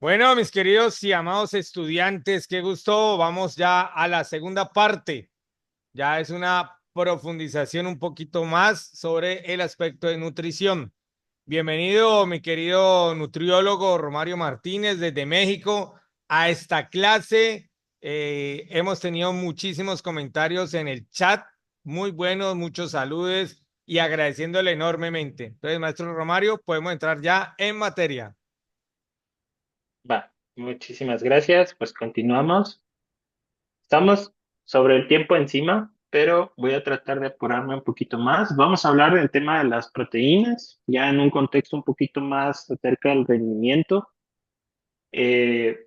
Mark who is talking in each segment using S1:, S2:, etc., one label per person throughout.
S1: Bueno, mis queridos y amados estudiantes, qué gusto. Vamos ya a la segunda parte. Ya es una profundización un poquito más sobre el aspecto de nutrición. Bienvenido, mi querido nutriólogo Romario Martínez desde México a esta clase. Hemos tenido muchísimos comentarios en el chat, muy buenos, muchos saludos y agradeciéndole enormemente. Entonces, maestro Romario, podemos entrar ya en materia.
S2: Va, muchísimas gracias. Pues continuamos. Estamos sobre el tiempo encima, pero voy a tratar de apurarme un poquito más. Vamos a hablar del tema de las proteínas, ya en un contexto un poquito más acerca del rendimiento,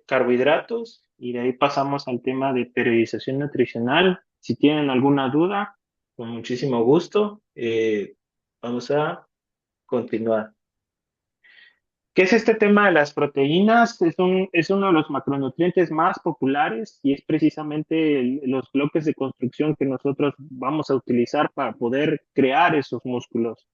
S2: carbohidratos, y de ahí pasamos al tema de periodización nutricional. Si tienen alguna duda, con muchísimo gusto, vamos a continuar. ¿Qué es este tema de las proteínas? Es uno de los macronutrientes más populares y es precisamente los bloques de construcción que nosotros vamos a utilizar para poder crear esos músculos.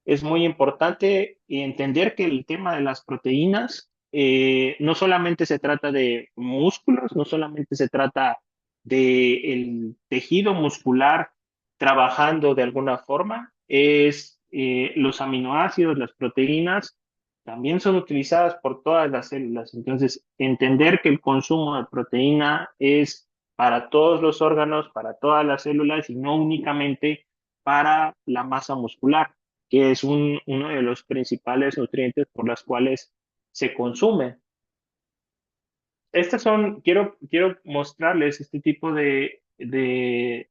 S2: Es muy importante entender que el tema de las proteínas no solamente se trata de músculos, no solamente se trata de el tejido muscular trabajando de alguna forma, es los aminoácidos, las proteínas también son utilizadas por todas las células. Entonces, entender que el consumo de proteína es para todos los órganos, para todas las células y no únicamente para la masa muscular, que es uno de los principales nutrientes por los cuales se consume. Quiero mostrarles este tipo de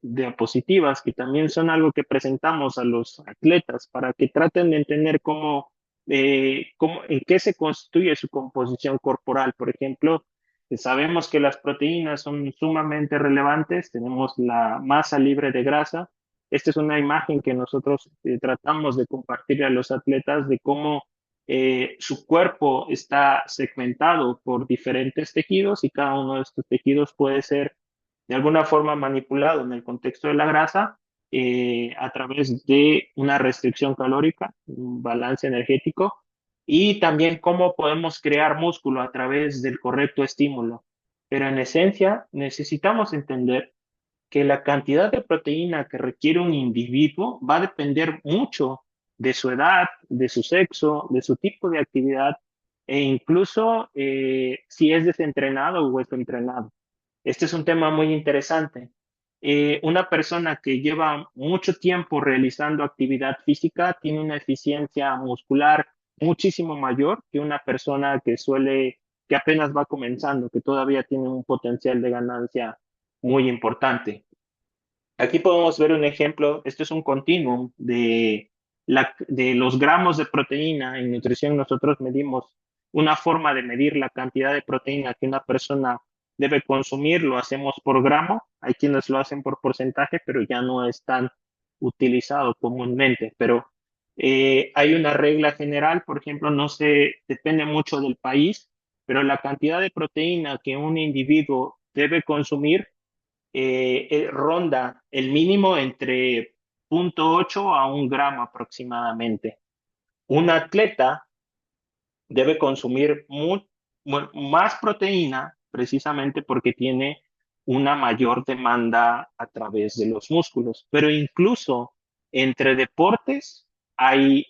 S2: diapositivas que también son algo que presentamos a los atletas para que traten de entender en qué se constituye su composición corporal. Por ejemplo, sabemos que las proteínas son sumamente relevantes, tenemos la masa libre de grasa. Esta es una imagen que nosotros tratamos de compartir a los atletas de cómo su cuerpo está segmentado por diferentes tejidos y cada uno de estos tejidos puede ser de alguna forma manipulado en el contexto de la grasa a través de una restricción calórica, un balance energético y también cómo podemos crear músculo a través del correcto estímulo. Pero en esencia necesitamos entender que la cantidad de proteína que requiere un individuo va a depender mucho de su edad, de su sexo, de su tipo de actividad e incluso si es desentrenado o es entrenado. Este es un tema muy interesante. Una persona que lleva mucho tiempo realizando actividad física tiene una eficiencia muscular muchísimo mayor que una persona que apenas va comenzando, que todavía tiene un potencial de ganancia muy importante. Aquí podemos ver un ejemplo, esto es un continuum de los gramos de proteína. En nutrición nosotros medimos una forma de medir la cantidad de proteína que una persona debe consumir, lo hacemos por gramo, hay quienes lo hacen por porcentaje, pero ya no es tan utilizado comúnmente, pero hay una regla general, por ejemplo, no se depende mucho del país, pero la cantidad de proteína que un individuo debe consumir ronda el mínimo entre 0,8 a 1 gramo aproximadamente. Un atleta debe consumir más proteína precisamente porque tiene una mayor demanda a través de los músculos. Pero incluso entre deportes hay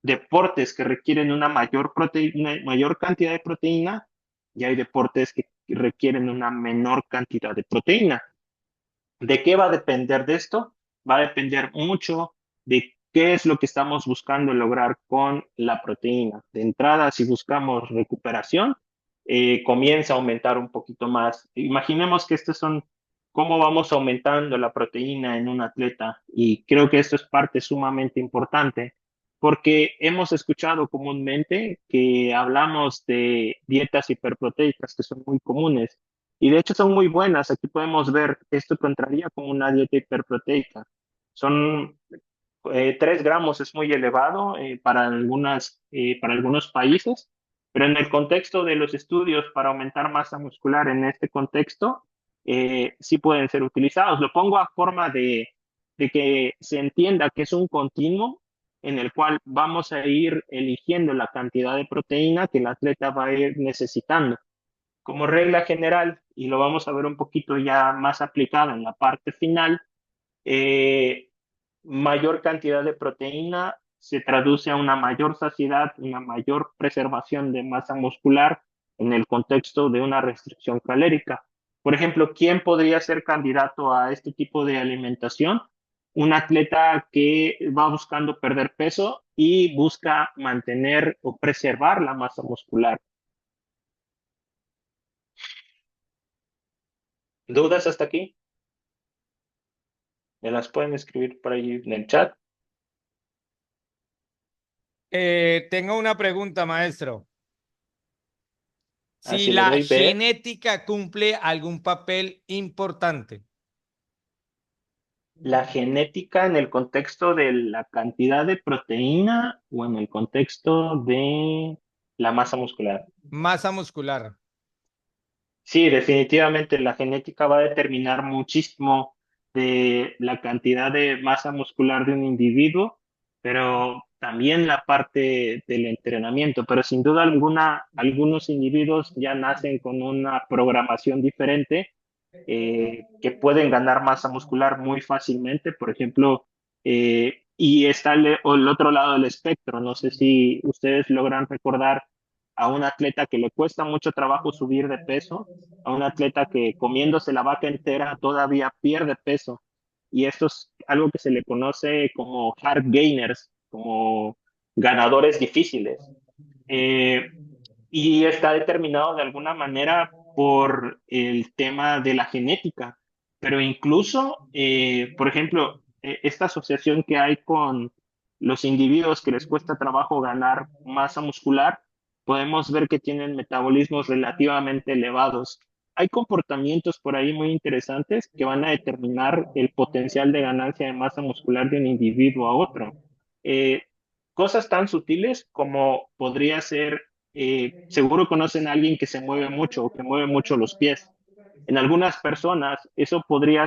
S2: deportes que requieren una mayor cantidad de proteína y hay deportes que requieren una menor cantidad de proteína. ¿De qué va a depender de esto? Va a depender mucho de qué es lo que estamos buscando lograr con la proteína. De entrada, si buscamos recuperación, comienza a aumentar un poquito más. Imaginemos que estos son cómo vamos aumentando la proteína en un atleta y creo que esto es parte sumamente importante porque hemos escuchado comúnmente que hablamos de dietas hiperproteicas que son muy comunes y de hecho son muy buenas. Aquí podemos ver, esto contraría con una dieta hiperproteica. Son 3 gramos, es muy elevado para algunos países, pero en el contexto de los estudios para aumentar masa muscular en este contexto, sí pueden ser utilizados. Lo pongo a forma de que se entienda que es un continuo en el cual vamos a ir eligiendo la cantidad de proteína que el atleta va a ir necesitando. Como regla general, y lo vamos a ver un poquito ya más aplicado en la parte final, eh, mayor cantidad de proteína se traduce a una mayor saciedad, una mayor preservación de masa muscular en el contexto de una restricción calórica. Por ejemplo, ¿quién podría ser candidato a este tipo de alimentación? Un atleta que va buscando perder peso y busca mantener o preservar la masa muscular. ¿Dudas hasta aquí? Me las pueden escribir por ahí en el chat.
S1: Tengo una pregunta, maestro. Si
S2: Así le
S1: la
S2: doy ver.
S1: genética cumple algún papel importante.
S2: La genética en el contexto de la cantidad de proteína o en el contexto de la masa muscular.
S1: Masa muscular.
S2: Sí, definitivamente la genética va a determinar muchísimo de la cantidad de masa muscular de un individuo, pero también la parte del entrenamiento. Pero sin duda alguna, algunos individuos ya nacen con una programación diferente que pueden ganar masa muscular muy fácilmente, por ejemplo, y está el otro lado del espectro. No sé si ustedes logran recordar a un atleta que le cuesta mucho trabajo subir de peso, a un atleta que comiéndose la vaca entera todavía pierde peso. Y esto es algo que se le conoce como hard gainers, como ganadores difíciles. Eh, y está determinado de alguna manera por el tema de la genética. Pero incluso, por ejemplo, esta asociación que hay con los individuos que les cuesta trabajo ganar masa muscular, podemos ver que tienen metabolismos relativamente elevados. Hay comportamientos por ahí muy interesantes que van a determinar el potencial de ganancia de masa muscular de un individuo a otro. Eh, Cosas tan sutiles como podría ser seguro conocen a alguien que se mueve mucho o que mueve mucho los pies. En algunas personas eso podría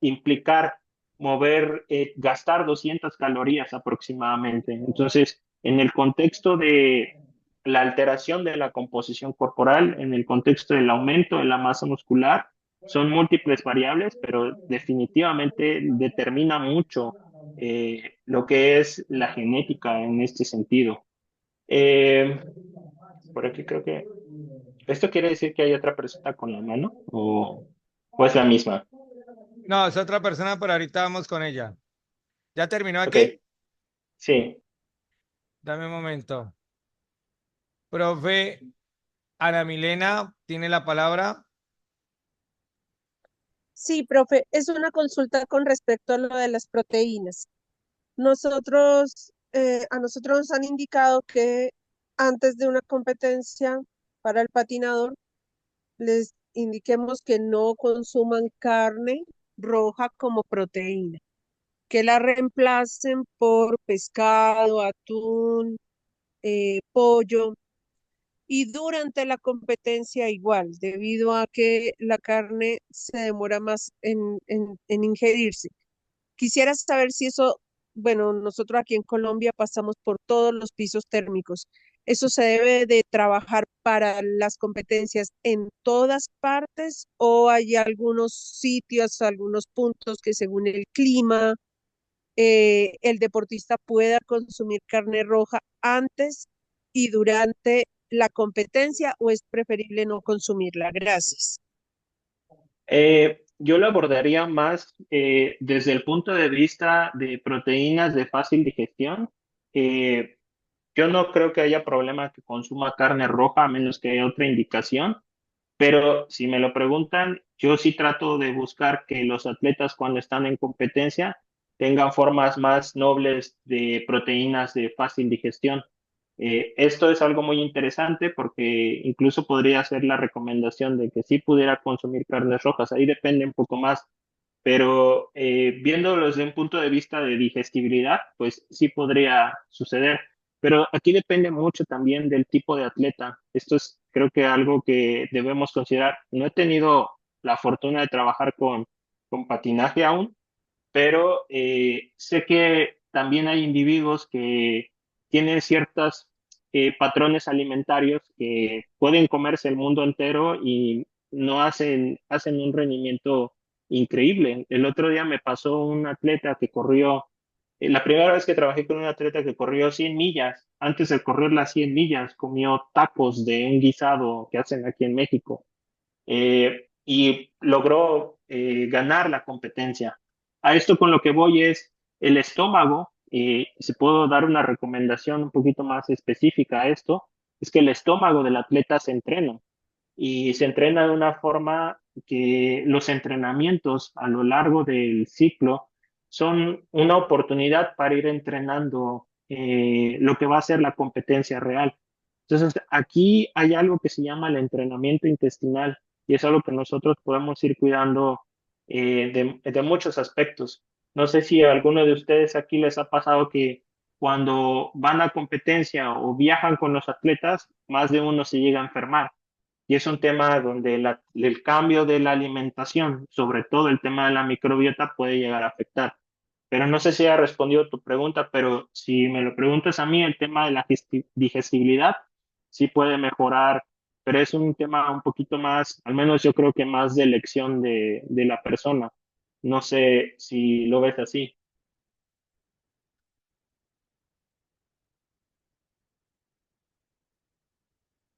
S2: implicar gastar 200 calorías aproximadamente. Entonces, en el contexto de la alteración de la composición corporal, en el contexto del aumento de la masa muscular, son múltiples variables, pero definitivamente determina mucho lo que es la genética en este sentido. Eh, por aquí creo que... ¿Esto quiere decir que hay otra persona con la mano o es la misma?
S1: No, es otra persona, pero ahorita vamos con ella. ¿Ya terminó
S2: Ok,
S1: aquí?
S2: sí.
S1: Dame un momento. Profe Ana Milena, tiene la palabra.
S3: Sí, profe, es una consulta con respecto a lo de las proteínas. A nosotros nos han indicado que antes de una competencia para el patinador, les indiquemos que no consuman carne roja como proteína, que la reemplacen por pescado, atún, pollo. Y durante la competencia igual, debido a que la carne se demora más en ingerirse. Quisiera saber si eso, bueno, nosotros aquí en Colombia pasamos por todos los pisos térmicos. ¿Eso se debe de trabajar para las competencias en todas partes o hay algunos sitios, algunos puntos que según el clima, el deportista pueda consumir carne roja antes y durante la competencia o es preferible no consumirla? Gracias.
S2: Yo lo abordaría más desde el punto de vista de proteínas de fácil digestión. Eh, yo no creo que haya problema que consuma carne roja a menos que haya otra indicación. Pero si me lo preguntan, yo sí trato de buscar que los atletas cuando están en competencia tengan formas más nobles de proteínas de fácil digestión. Esto es algo muy interesante porque incluso podría ser la recomendación de que sí pudiera consumir carnes rojas. Ahí depende un poco más, pero viéndolo desde un punto de vista de digestibilidad, pues sí podría suceder. Pero aquí depende mucho también del tipo de atleta. Esto es, creo que algo que debemos considerar. No he tenido la fortuna de trabajar con patinaje aún, pero sé que también hay individuos que tienen ciertos patrones alimentarios que pueden comerse el mundo entero y no hacen un rendimiento increíble. El otro día me pasó un atleta que corrió, la primera vez que trabajé con un atleta que corrió 100 millas, antes de correr las 100 millas, comió tacos de un guisado que hacen aquí en México, y logró ganar la competencia. A esto con lo que voy es el estómago, si puedo dar una recomendación un poquito más específica a esto, es que el estómago del atleta se entrena y se entrena de una forma que los entrenamientos a lo largo del ciclo son una oportunidad para ir entrenando lo que va a ser la competencia real. Entonces, aquí hay algo que se llama el entrenamiento intestinal y es algo que nosotros podemos ir cuidando de muchos aspectos. No sé si a alguno de ustedes aquí les ha pasado que cuando van a competencia o viajan con los atletas, más de uno se llega a enfermar. Y es un tema donde el cambio de la alimentación, sobre todo el tema de la microbiota, puede llegar a afectar. Pero no sé si ha respondido tu pregunta, pero si me lo preguntas a mí, el tema de la digestibilidad sí puede mejorar, pero es un tema un poquito más, al menos yo creo que más de elección de la persona. No sé si lo ves así.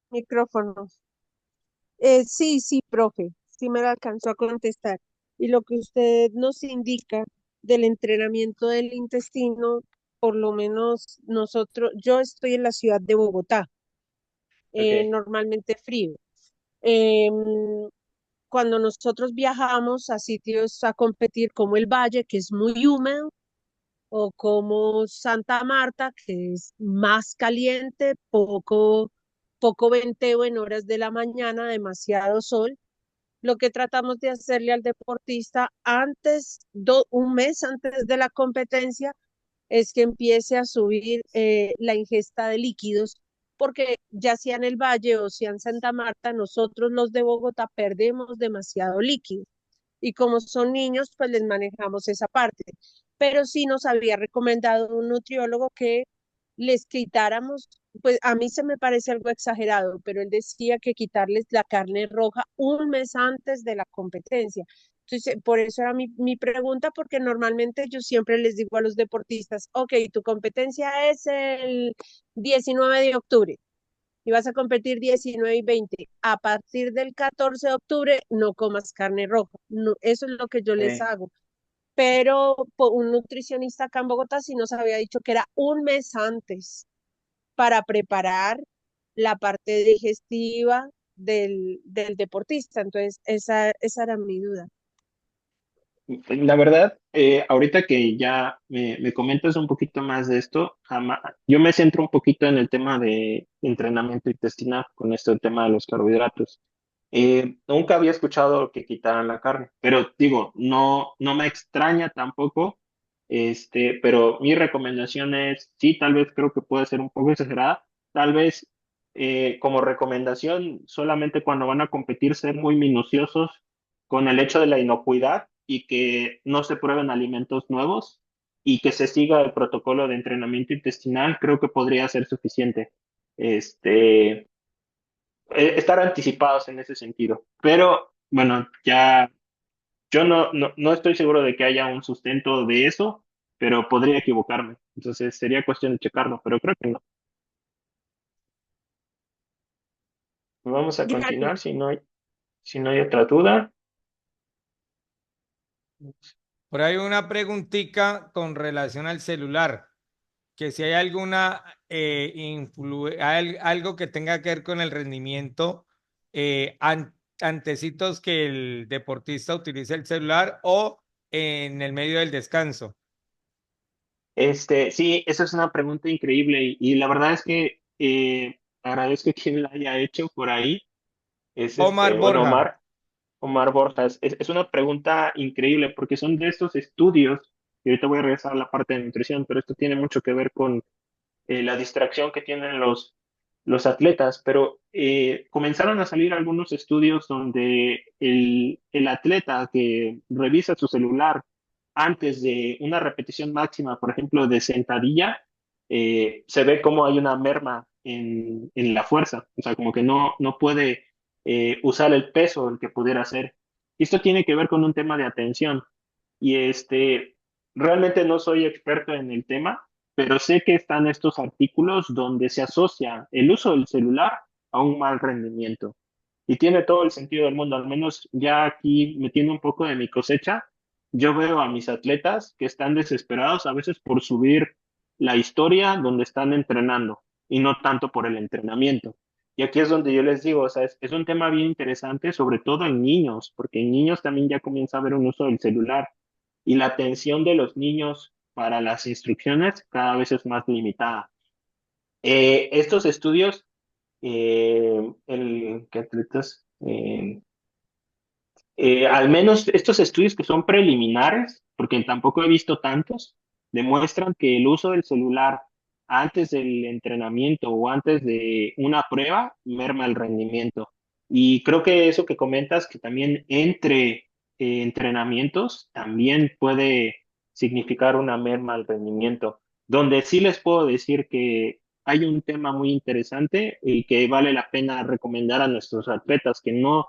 S3: Micrófono. Sí, sí, profe, sí me lo alcanzó a contestar. Y lo que usted nos indica del entrenamiento del intestino, por lo menos nosotros, yo estoy en la ciudad de Bogotá,
S2: Ok.
S3: normalmente frío. Em, Cuando nosotros viajamos a sitios a competir como el Valle, que es muy húmedo, o como Santa Marta, que es más caliente, poco venteo en horas de la mañana, demasiado sol. Lo que tratamos de hacerle al deportista antes, un mes antes de la competencia, es que empiece a subir la ingesta de líquidos, porque ya sea en el Valle o sea en Santa Marta, nosotros los de Bogotá perdemos demasiado líquido y como son niños, pues les manejamos esa parte. Pero sí nos había recomendado un nutriólogo que les quitáramos, pues a mí se me parece algo exagerado, pero él decía que quitarles la carne roja un mes antes de la competencia. Entonces, por eso era mi pregunta, porque normalmente yo siempre les digo a los deportistas, ok, tu competencia es el 19 de octubre y vas a competir 19 y 20. A partir del 14 de octubre no comas carne roja. No, eso es lo que yo les hago. Pero un nutricionista acá en Bogotá sí nos había dicho que era un mes antes para preparar la parte digestiva del deportista. Entonces, esa era mi duda.
S2: La verdad, ahorita que ya me comentas un poquito más de esto, yo me centro un poquito en el tema de entrenamiento intestinal con este tema de los carbohidratos. Nunca había escuchado que quitaran la carne, pero digo, no me extraña tampoco, pero mi recomendación es, sí, tal vez creo que puede ser un poco exagerada, tal vez como recomendación, solamente cuando van a competir, ser muy minuciosos con el hecho de la inocuidad y que no se prueben alimentos nuevos y que se siga el protocolo de entrenamiento intestinal, creo que podría ser suficiente. Este, estar anticipados en ese sentido. Pero bueno, ya yo no estoy seguro de que haya un sustento de eso, pero podría equivocarme. Entonces sería cuestión de checarlo, pero creo que no. Vamos a
S3: Diario.
S2: continuar si no hay otra duda.
S1: Por ahí una preguntita con relación al celular, que si hay alguna algo que tenga que ver con el rendimiento, antecitos que el deportista utilice el celular o en el medio del descanso.
S2: Sí, esa es una pregunta increíble y la verdad es que agradezco a quien la haya hecho por ahí. Es
S1: Omar
S2: bueno,
S1: Borja.
S2: Omar Borjas. Es una pregunta increíble porque son de estos estudios, y ahorita voy a regresar a la parte de nutrición, pero esto tiene mucho que ver con la distracción que tienen los atletas, pero comenzaron a salir algunos estudios donde el atleta que revisa su celular antes de una repetición máxima, por ejemplo, de sentadilla, se ve como hay una merma en la fuerza, o sea, como que no puede usar el peso el que pudiera hacer. Y esto tiene que ver con un tema de atención. Y realmente no soy experto en el tema, pero sé que están estos artículos donde se asocia el uso del celular a un mal rendimiento. Y tiene todo el sentido del mundo, al menos ya aquí metiendo un poco de mi cosecha, yo veo a mis atletas que están desesperados a veces por subir la historia donde están entrenando y no tanto por el entrenamiento. Y aquí es donde yo les digo, o sea, es un tema bien interesante, sobre todo en niños, porque en niños también ya comienza a haber un uso del celular y la atención de los niños para las instrucciones cada vez es más limitada. Estos estudios, ¿qué atletas? Al menos estos estudios que son preliminares, porque tampoco he visto tantos, demuestran que el uso del celular antes del entrenamiento o antes de una prueba merma el rendimiento. Y creo que eso que comentas, que también entre entrenamientos también puede significar una merma al rendimiento. Donde sí les puedo decir que hay un tema muy interesante y que vale la pena recomendar a nuestros atletas que no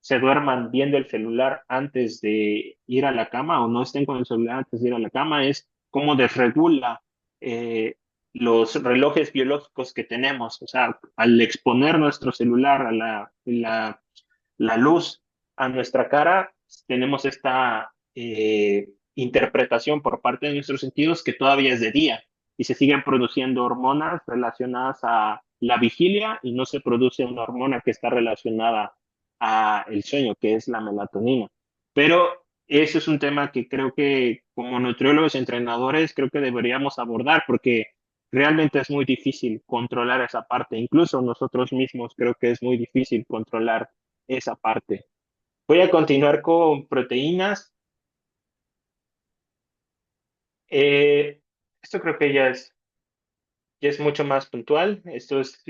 S2: se duerman viendo el celular antes de ir a la cama o no estén con el celular antes de ir a la cama, es cómo desregula eh, los relojes biológicos que tenemos. O sea, al exponer nuestro celular a la luz a nuestra cara, tenemos esta interpretación por parte de nuestros sentidos que todavía es de día y se siguen produciendo hormonas relacionadas a la vigilia y no se produce una hormona que está relacionada a el sueño, que es la melatonina. Pero eso es un tema que creo que como nutriólogos y entrenadores creo que deberíamos abordar porque realmente es muy difícil controlar esa parte. Incluso nosotros mismos creo que es muy difícil controlar esa parte. Voy a continuar con proteínas. Esto creo que ya es mucho más puntual. Esto es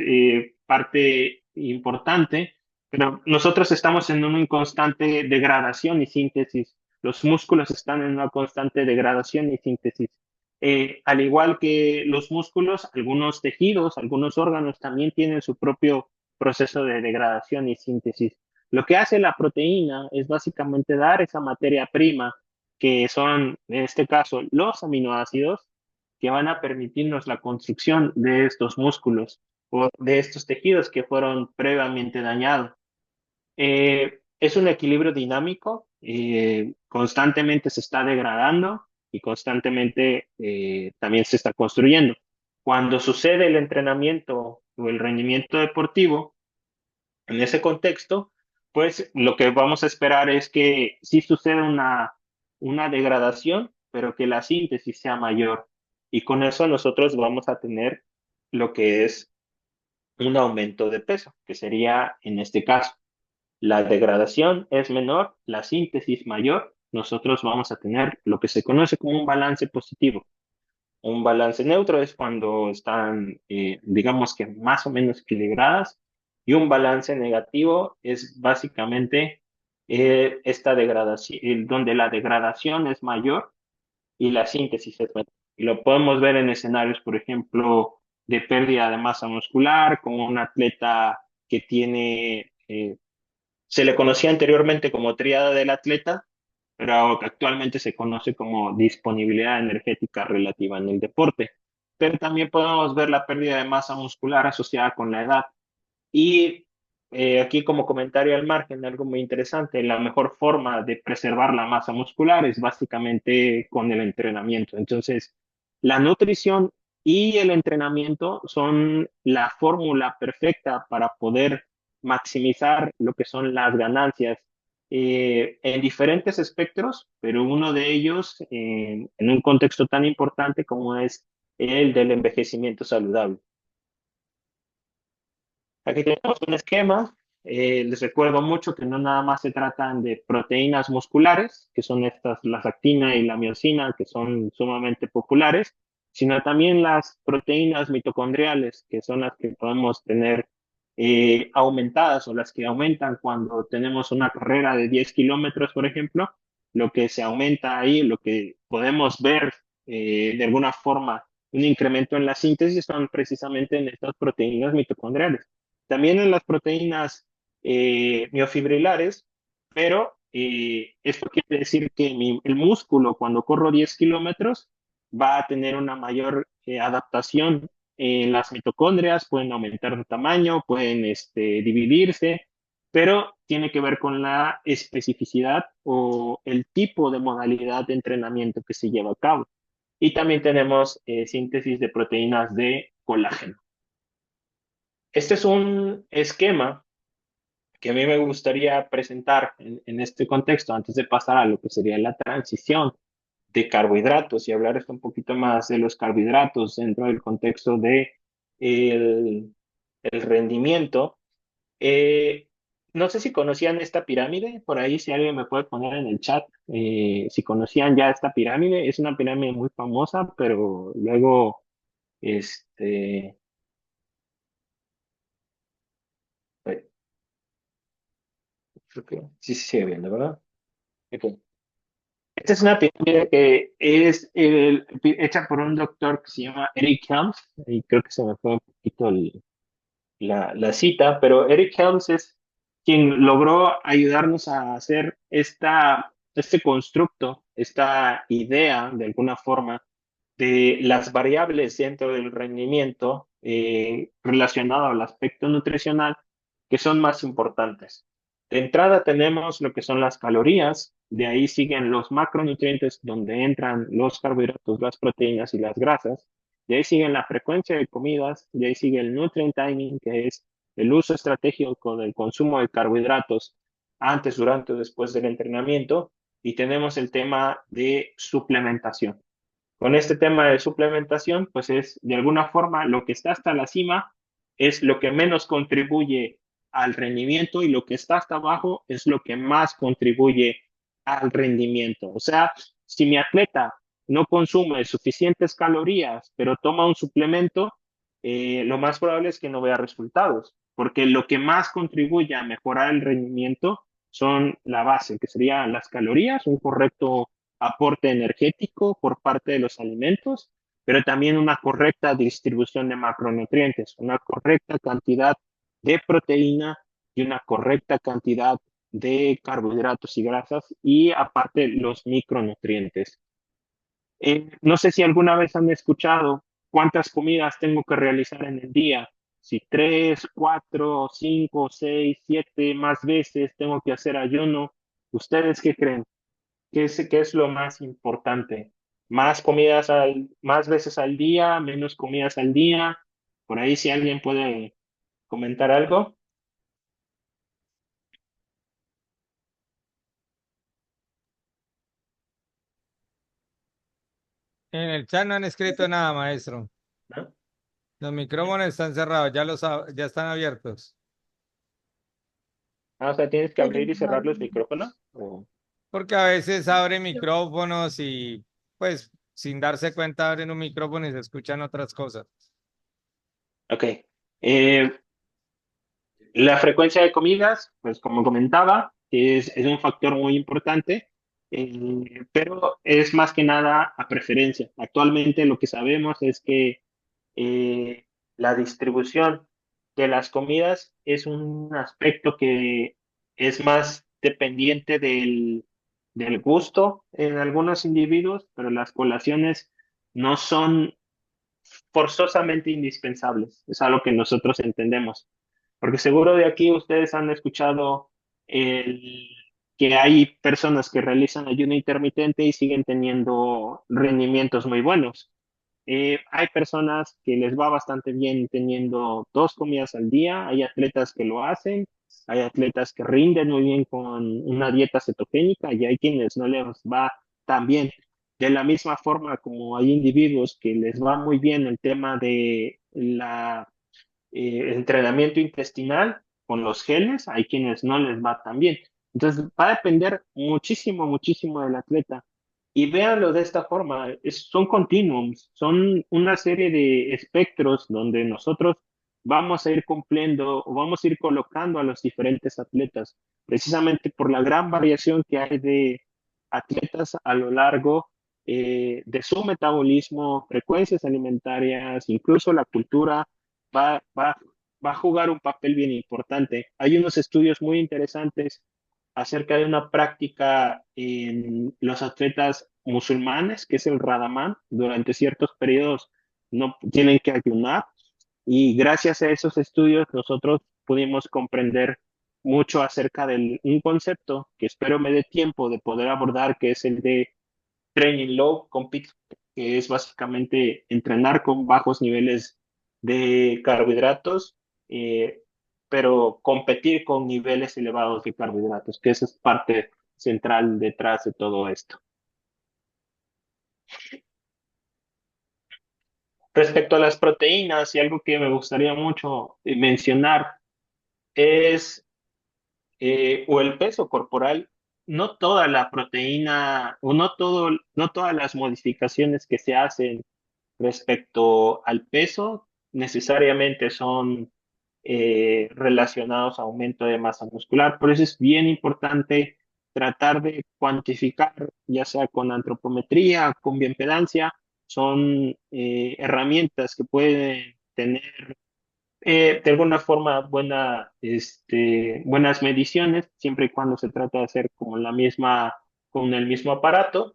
S2: parte importante, pero nosotros estamos en una constante degradación y síntesis. Los músculos están en una constante degradación y síntesis. Al igual que los músculos, algunos tejidos, algunos órganos también tienen su propio proceso de degradación y síntesis. Lo que hace la proteína es básicamente dar esa materia prima, que son, en este caso, los aminoácidos, que van a permitirnos la construcción de estos músculos o de estos tejidos que fueron previamente dañados. Es un equilibrio dinámico, constantemente se está degradando y constantemente también se está construyendo. Cuando sucede el entrenamiento o el rendimiento deportivo, en ese contexto, pues lo que vamos a esperar es que sí suceda una degradación, pero que la síntesis sea mayor. Y con eso nosotros vamos a tener lo que es un aumento de peso, que sería en este caso. La degradación es menor, la síntesis mayor, nosotros vamos a tener lo que se conoce como un balance positivo. Un balance neutro es cuando están, digamos que más o menos equilibradas, y un balance negativo es básicamente esta degradación, donde la degradación es mayor y la síntesis es menor. Y lo podemos ver en escenarios, por ejemplo, de pérdida de masa muscular, como un atleta que tiene, se le conocía anteriormente como tríada del atleta, pero actualmente se conoce como disponibilidad energética relativa en el deporte. Pero también podemos ver la pérdida de masa muscular asociada con la edad. Y aquí como comentario al margen, algo muy interesante, la mejor forma de preservar la masa muscular es básicamente con el entrenamiento. Entonces, la nutrición y el entrenamiento son la fórmula perfecta para poder maximizar lo que son las ganancias en diferentes espectros, pero uno de ellos en un contexto tan importante como es el del envejecimiento saludable. Aquí tenemos un esquema. Les recuerdo mucho que no nada más se tratan de proteínas musculares, que son estas, la actina y la miosina, que son sumamente populares, sino también las proteínas mitocondriales, que son las que podemos tener aumentadas o las que aumentan cuando tenemos una carrera de 10 kilómetros, por ejemplo. lo que se aumenta ahí, lo que podemos ver de alguna forma un incremento en la síntesis son precisamente en estas proteínas mitocondriales. También en las proteínas miofibrilares, pero esto quiere decir que el músculo cuando corro 10 kilómetros va a tener una mayor adaptación en las mitocondrias, pueden aumentar de tamaño, pueden dividirse, pero tiene que ver con la especificidad o el tipo de modalidad de entrenamiento que se lleva a cabo. Y también tenemos síntesis de proteínas de colágeno. Este es un esquema que a mí me gustaría presentar en este contexto antes de pasar a lo que sería la transición de carbohidratos y hablar un poquito más de los carbohidratos dentro del contexto de el rendimiento. Eh, no sé si conocían esta pirámide, por ahí si alguien me puede poner en el chat si conocían ya esta pirámide. Es una pirámide muy famosa, pero luego, este, eh, creo que sí se sigue viendo, ¿verdad? Ok. Esta es una pirámide que es hecha por un doctor que se llama Eric Helms, y creo que se me fue un poquito la cita, pero Eric Helms es quien logró ayudarnos a hacer este constructo, esta idea, de alguna forma, de las variables dentro del rendimiento relacionado al aspecto nutricional que son más importantes. De entrada tenemos lo que son las calorías, de ahí siguen los macronutrientes donde entran los carbohidratos, las proteínas y las grasas, de ahí siguen la frecuencia de comidas, de ahí sigue el nutrient timing, que es el uso estratégico del consumo de carbohidratos antes, durante o después del entrenamiento, y tenemos el tema de suplementación. Con este tema de suplementación, pues es de alguna forma lo que está hasta la cima es lo que menos contribuye al rendimiento y lo que está hasta abajo es lo que más contribuye al rendimiento. O sea, si mi atleta no consume suficientes calorías, pero toma un suplemento, lo más probable es que no vea resultados, porque lo que más contribuye a mejorar el rendimiento son la base, que serían las calorías, un correcto aporte energético por parte de los alimentos, pero también una correcta distribución de macronutrientes, una correcta cantidad de proteína y una correcta cantidad de carbohidratos y grasas y aparte los micronutrientes. No sé si alguna vez han escuchado cuántas comidas tengo que realizar en el día. Si 3, 4, 5, 6, 7 más veces tengo que hacer ayuno. ¿Ustedes qué creen? Qué es lo más importante? ¿Más veces al día? ¿Menos comidas al día? Por ahí si alguien puede comentar algo.
S1: En el chat no han escrito nada, maestro.
S2: ¿No?
S1: Los micrófonos están cerrados, ya están abiertos.
S2: O sea, tienes que abrir y
S3: Tenemos
S2: cerrar los
S3: algo.
S2: micrófonos.
S1: Porque a veces abren micrófonos y pues sin darse cuenta abren un micrófono y se escuchan otras cosas.
S2: Ok. Eh, La frecuencia de comidas, pues como comentaba, es un factor muy importante, pero es más que nada a preferencia. Actualmente lo que sabemos es que eh, la distribución de las comidas es un aspecto que es más dependiente del gusto en algunos individuos, pero las colaciones no son forzosamente indispensables. Es algo que nosotros entendemos. Porque seguro de aquí ustedes han escuchado el- que hay personas que realizan ayuno intermitente y siguen teniendo rendimientos muy buenos. Hay personas que les va bastante bien teniendo 2 comidas al día, hay atletas que lo hacen, hay atletas que rinden muy bien con una dieta cetogénica y hay quienes no les va tan bien. De la misma forma como hay individuos que les va muy bien el tema de entrenamiento intestinal con los geles, hay quienes no les va tan bien. Entonces va a depender muchísimo, muchísimo del atleta. Y véanlo de esta forma, son continuums, son una serie de espectros donde nosotros vamos a ir cumpliendo o vamos a ir colocando a los diferentes atletas, precisamente por la gran variación que hay de atletas a lo largo de su metabolismo, frecuencias alimentarias, incluso la cultura va, va, va a jugar un papel bien importante. Hay unos estudios muy interesantes acerca de una práctica en los atletas musulmanes, que es el Radaman. Durante ciertos periodos no tienen que ayunar y gracias a esos estudios nosotros pudimos comprender mucho acerca de un concepto que espero me dé tiempo de poder abordar, que es el de training low, compete, que es básicamente entrenar con bajos niveles de carbohidratos, eh, pero competir con niveles elevados de carbohidratos, que esa es parte central detrás de todo esto. Respecto a las proteínas, y algo que me gustaría mucho mencionar es o el peso corporal. No toda la proteína o no todas las modificaciones que se hacen respecto al peso necesariamente son relacionados a aumento de masa muscular. Por eso es bien importante tratar de cuantificar, ya sea con antropometría, con bioimpedancia, son herramientas que pueden tener de alguna forma buenas mediciones, siempre y cuando se trata de hacer como con el mismo aparato.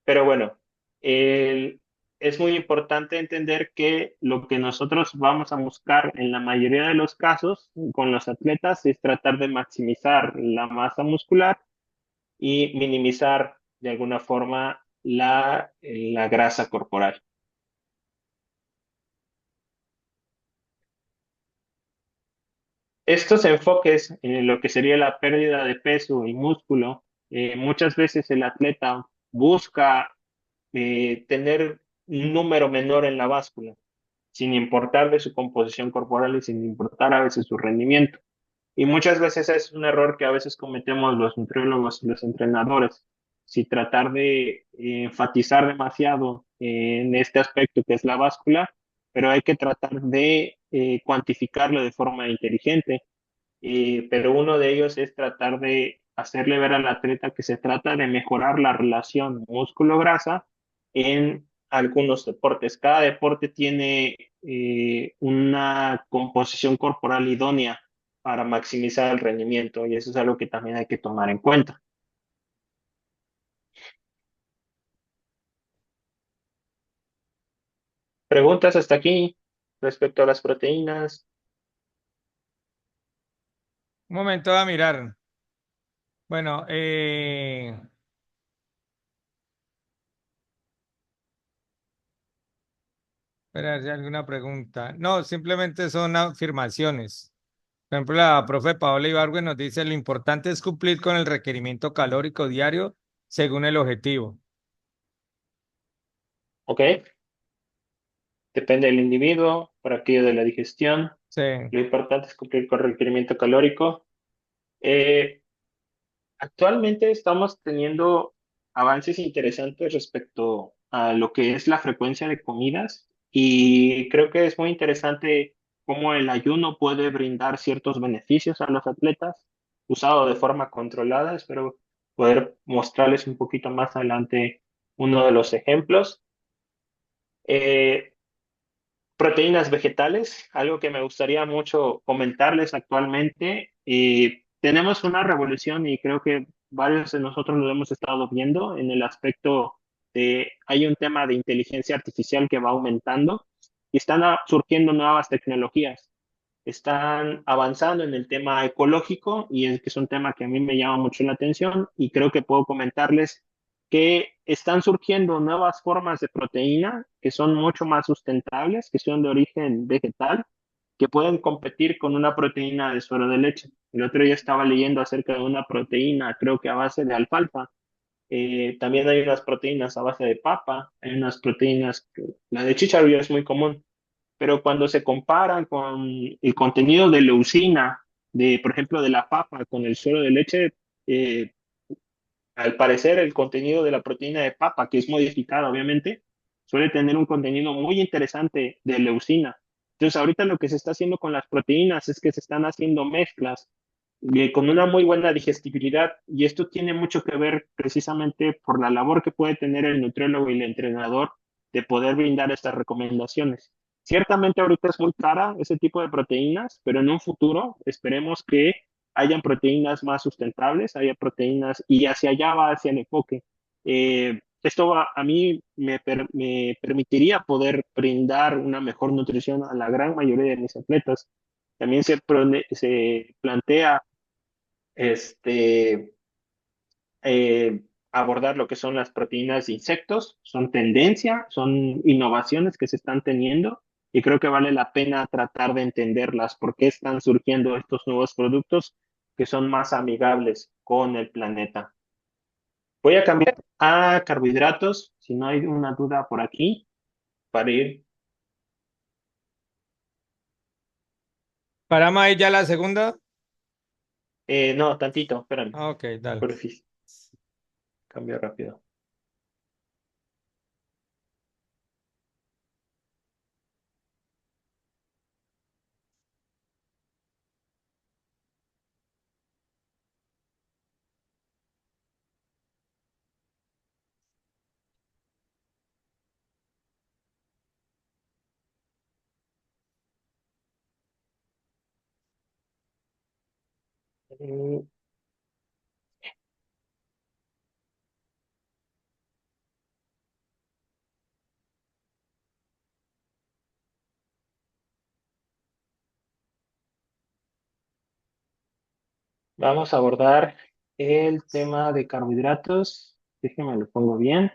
S2: Pero bueno, es muy importante entender que lo que nosotros vamos a buscar en la mayoría de los casos con los atletas es tratar de maximizar la masa muscular y minimizar de alguna forma la grasa corporal. Estos enfoques en lo que sería la pérdida de peso y músculo, muchas veces el atleta busca tener un número menor en la báscula, sin importar de su composición corporal y sin importar a veces su rendimiento. Y muchas veces es un error que a veces cometemos los nutriólogos y los entrenadores, si tratar de enfatizar demasiado en este aspecto que es la báscula, pero hay que tratar de cuantificarlo de forma inteligente. Pero uno de ellos es tratar de hacerle ver al atleta que se trata de mejorar la relación músculo-grasa en algunos deportes. Cada deporte tiene una composición corporal idónea para maximizar el rendimiento y eso es algo que también hay que tomar en cuenta. ¿Preguntas hasta aquí respecto a las proteínas?
S1: Un momento a mirar. Bueno, espera, ¿hay alguna pregunta? No, simplemente son afirmaciones. Por ejemplo, la profe Paola Ibargüen nos dice, lo importante es cumplir con el requerimiento calórico diario según el objetivo.
S2: ¿Ok? Depende del individuo, por aquello de la digestión.
S1: Sí.
S2: Lo importante es cumplir con el requerimiento calórico. Eh, Actualmente estamos teniendo avances interesantes respecto a lo que es la frecuencia de comidas y creo que es muy interesante cómo el ayuno puede brindar ciertos beneficios a los atletas usado de forma controlada. Espero poder mostrarles un poquito más adelante uno de los ejemplos. Eh, Proteínas vegetales, algo que me gustaría mucho comentarles actualmente. Tenemos una revolución y creo que varios de nosotros lo hemos estado viendo en el aspecto de, hay un tema de inteligencia artificial que va aumentando y están surgiendo nuevas tecnologías. Están avanzando en el tema ecológico y es que es un tema que a mí me llama mucho la atención y creo que puedo comentarles que están surgiendo nuevas formas de proteína que son mucho más sustentables, que son de origen vegetal, que pueden competir con una proteína de suero de leche. El otro día estaba leyendo acerca de una proteína, creo que a base de alfalfa. También hay unas proteínas a base de papa, hay unas proteínas, la de chícharo ya es muy común, pero cuando se comparan con el contenido de leucina, de, por ejemplo, de la papa con el suero de leche, eh, al parecer, el contenido de la proteína de papa, que es modificada, obviamente, suele tener un contenido muy interesante de leucina. Entonces, ahorita lo que se está haciendo con las proteínas es que se están haciendo mezclas con una muy buena digestibilidad, y esto tiene mucho que ver precisamente por la labor que puede tener el nutriólogo y el entrenador de poder brindar estas recomendaciones. Ciertamente ahorita es muy cara ese tipo de proteínas, pero en un futuro esperemos que hayan proteínas más sustentables, haya proteínas y hacia allá va hacia el enfoque. A mí me permitiría poder brindar una mejor nutrición a la gran mayoría de mis atletas. También se plantea este, abordar lo que son las proteínas de insectos, son tendencia, son innovaciones que se están teniendo y creo que vale la pena tratar de entenderlas, por qué están surgiendo estos nuevos productos que son más amigables con el planeta. Voy a cambiar a carbohidratos, si no hay una duda por aquí, para ir.
S1: ¿Para Mae ya la segunda?
S2: No, tantito, espérame,
S1: Ah, ok, dale.
S2: porfis, cambio rápido. Eh, Vamos a abordar el tema de carbohidratos. Déjenme lo pongo bien.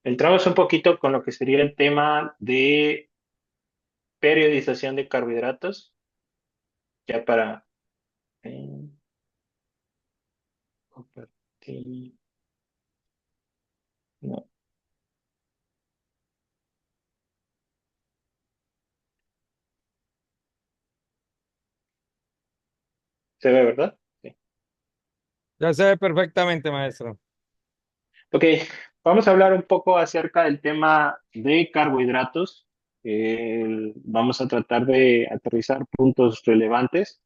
S2: Entramos un poquito con lo que sería el tema de periodización de carbohidratos, ya para eh, compartir. No, ¿se ve, verdad? Sí.
S1: Ya se ve perfectamente, maestro.
S2: Ok, vamos a hablar un poco acerca del tema de carbohidratos. Vamos a tratar de aterrizar puntos relevantes.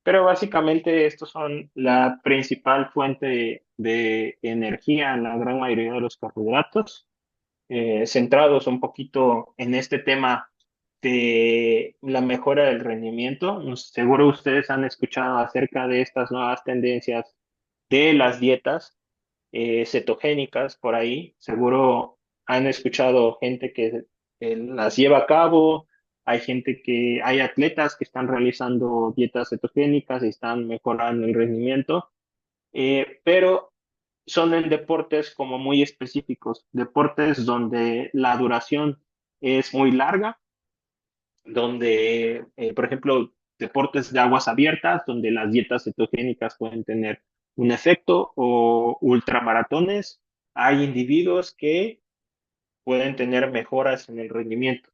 S2: Pero básicamente estos son la principal fuente de energía en la gran mayoría de los carbohidratos. Centrados un poquito en este tema de la mejora del rendimiento. Seguro ustedes han escuchado acerca de estas nuevas tendencias de las dietas cetogénicas por ahí. Seguro han escuchado gente que las lleva a cabo. Hay atletas que están realizando dietas cetogénicas y están mejorando el rendimiento, pero son en deportes como muy específicos, deportes donde la duración es muy larga, donde, por ejemplo, deportes de aguas abiertas, donde las dietas cetogénicas pueden tener un efecto, o ultramaratones, hay individuos que pueden tener mejoras en el rendimiento,